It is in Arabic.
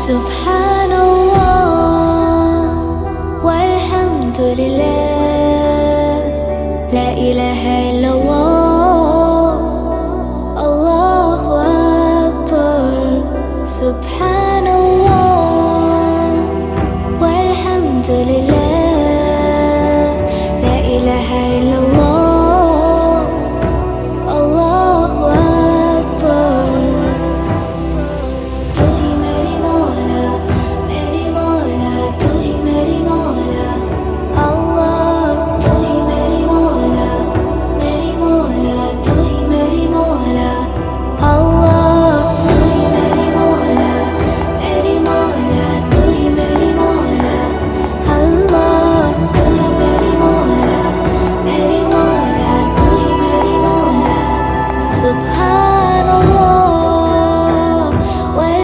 سبحان الله والحمد لله، لا إله إلا الله، الله أكبر. سبحان